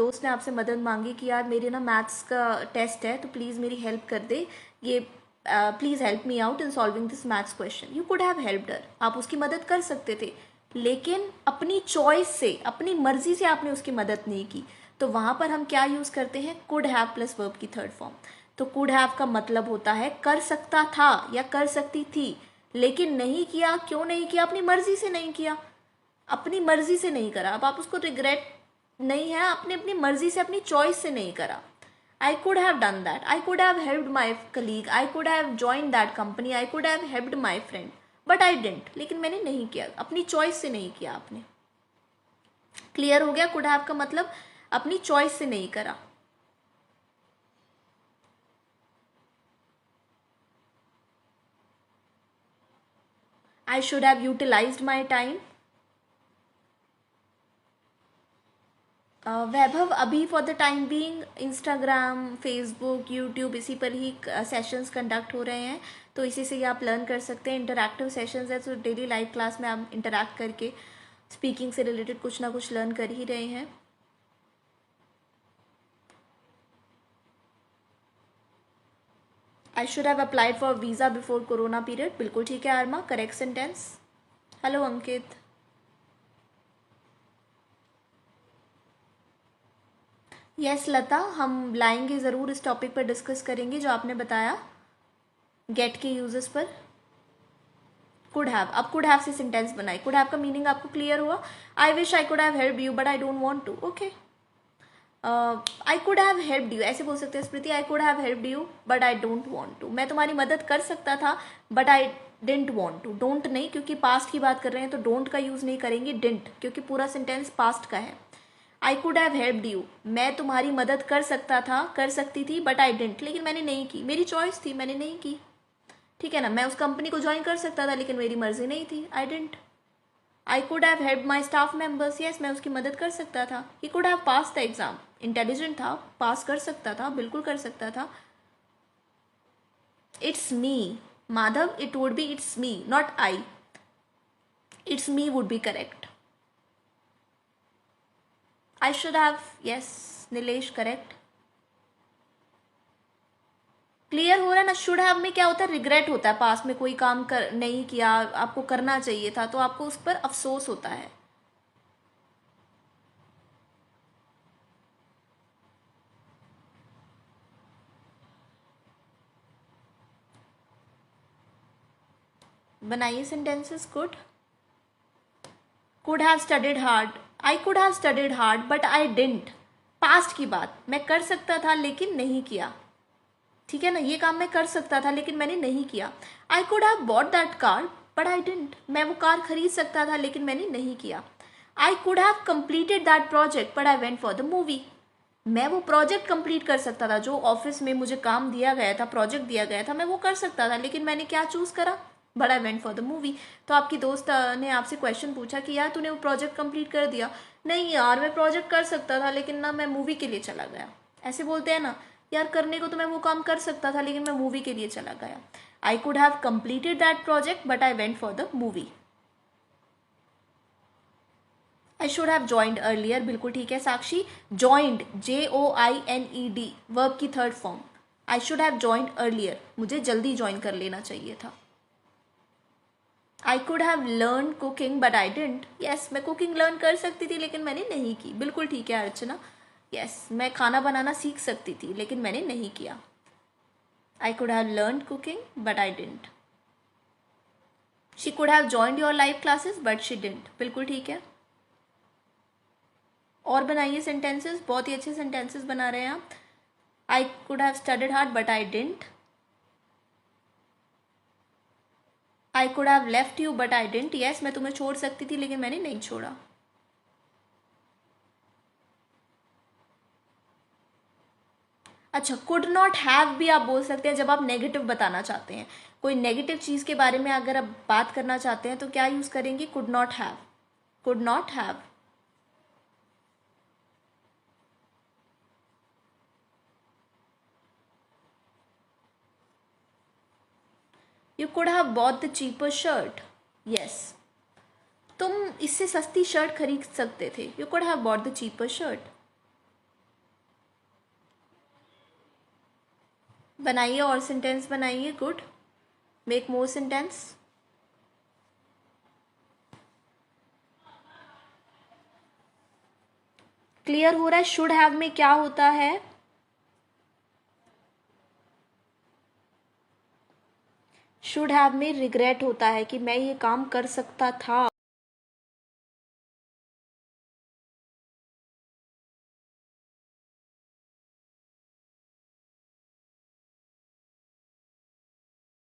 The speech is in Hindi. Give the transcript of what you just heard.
दोस्त ने आपसे मदद मांगी कि यार मेरे ना मैथ्स का टेस्ट है तो प्लीज़ मेरी हेल्प कर दे, ये please help me out in solving this maths question, you could have helped हर, आप उसकी मदद कर सकते थे, लेकिन अपनी चॉइस से, अपनी मर्जी से आपने उसकी मदद नहीं की। तो वहाँ पर हम क्या यूज़ करते हैं, कुड हैव प्लस वर्ब की थर्ड फॉर्म। तो कुड हैव का मतलब होता है कर सकता था या कर सकती थी, लेकिन नहीं किया। क्यों नहीं किया? अपनी मर्जी से नहीं किया, अपनी मर्जी से नहीं करा। अब आप उसको रिग्रेट नहीं है, आपने अपनी मर्जी से, अपनी चॉइस से नहीं करा। I could have done that. I could have helped my colleague. I could have joined that company. I could have helped my friend. But I didn't. लेकिन मैंने नहीं किया, अपनी चॉइस से नहीं किया आपने। क्लियर हो गया? कुड हैव का मतलब अपनी चॉइस से नहीं करा। I should have utilized my time. वैभव, अभी for the time being Instagram, Facebook, YouTube, इसी पर ही सेशंस कंडक्ट हो रहे हैं, तो इसी से आप लर्न कर सकते हैं। इंटरैक्टिव सेशंस है, तो डेली लाइव क्लास में आप इंटरैक्ट करके स्पीकिंग से रिलेटेड कुछ ना कुछ लर्न कर ही रहे हैं। I should have applied for visa before corona period, बिल्कुल ठीक है आर्मा, करेक्ट सेंटेंस। हेलो अंकित। यस लता, हम लाएंगे ज़रूर, इस टॉपिक पर डिस्कस करेंगे जो आपने बताया गेट के यूजेस पर। कुड हैव, अब कुड हैव से सेंटेंस बनाए। कुड हैव का मीनिंग आपको क्लियर हुआ? I wish I could have help you but I don't want to. Okay, I could have helped you, ऐसे बोल सकते हैं Smriti, I could have helped you but I don't want to. मैं तुम्हारी मदद कर सकता था but I didn't want to. Don't नहीं, क्योंकि पास्ट की बात कर रहे हैं तो डोंट का यूज़ नहीं करेंगे, डिडंट, क्योंकि पूरा सेंटेंस पास्ट का है। आई कुड हैव हेल्प्ड यू, मैं तुम्हारी मदद कर सकता था, कर सकती थी, बट आई डिडंट, लेकिन मैंने नहीं की, मेरी चॉइस थी, मैंने नहीं की। ठीक है ना? मैं उस कंपनी को ज्वाइन कर सकता था लेकिन मेरी मर्जी नहीं थी, I didn't. I could have help my staff members, yes मैं उसकी मदद कर सकता था। He could have pass the exam, intelligent था, पास कर सकता था, बिल्कुल कर सकता था। It's me Madhav, it would be it's me not I, it's me would be correct. I should have, yes Nilesh correct. Clear हो रहा है ना? शुड हैव में क्या होता है, रिग्रेट होता है, पास में कोई काम कर नहीं किया, आपको करना चाहिए था तो आपको उस पर अफसोस होता है। बनाइए sentences. Could have studied hard, I could have studied hard but I didn't, past की बात, मैं कर सकता था लेकिन नहीं किया। ठीक है ना? ये काम मैं कर सकता था लेकिन मैंने नहीं किया। आई could have bought that car but I didn't, मैं वो कार खरीद सकता था लेकिन मैंने नहीं किया। आई could have completed that project but I went for the movie, मैं वो प्रोजेक्ट कंप्लीट कर सकता था, जो ऑफिस में मुझे काम दिया गया था, प्रोजेक्ट दिया गया था, मैं वो कर सकता था, लेकिन मैंने क्या चूज करा, but I went for the movie. तो आपकी दोस्त ने आपसे क्वेश्चन पूछा कि यार तूने वो प्रोजेक्ट कंप्लीट कर दिया? नहीं यार, मैं प्रोजेक्ट कर सकता था लेकिन ना मैं मूवी के लिए चला गया। ऐसे बोलते हैं ना, यार करने को तो मैं वो काम कर सकता था लेकिन मैं मूवी के लिए चला गया। आई could have completed that project but I went for the movie. I should have joined earlier, बिल्कुल ठीक है साक्षी। ज्वाइंड, JOINED, वर्ब की third form. I should have joined earlier, मुझे जल्दी ज्वाइन कर लेना चाहिए था। आई could have learn cooking but I didn't, yes मैं कुकिंग लर्न कर सकती थी लेकिन मैंने नहीं की, बिल्कुल ठीक है अर्चना। यस मैं खाना बनाना सीख सकती थी लेकिन मैंने नहीं किया। आई could have learn cooking but I didn't. She could have joined your live classes but she didn't, बिल्कुल ठीक है। और बनाइए सेंटेंसेस, बहुत ही अच्छे सेंटेंसेस बना रहे हैं आप। आई could have studied hard but I didn't. I could have left you but I didn't, yes मैं तुम्हें छोड़ सकती थी लेकिन मैंने नहीं छोड़ा। अच्छा, कुड नॉट हैव भी आप बोल सकते हैं जब आप नेगेटिव बताना चाहते हैं, कोई नेगेटिव चीज़ के बारे में अगर आप बात करना चाहते हैं तो क्या यूज़ करेंगे, could not have. Could not have. You could have bought the cheaper shirt, yes तुम इससे सस्ती शर्ट खरीद सकते थे, you could have bought the cheaper shirt. बनाइए और सेंटेंस बनाइए। Good, make more sentence. Clear हो रहा है शुड हैव में क्या होता है? शुड हैव में रिग्रेट होता है कि मैं ये काम कर सकता था,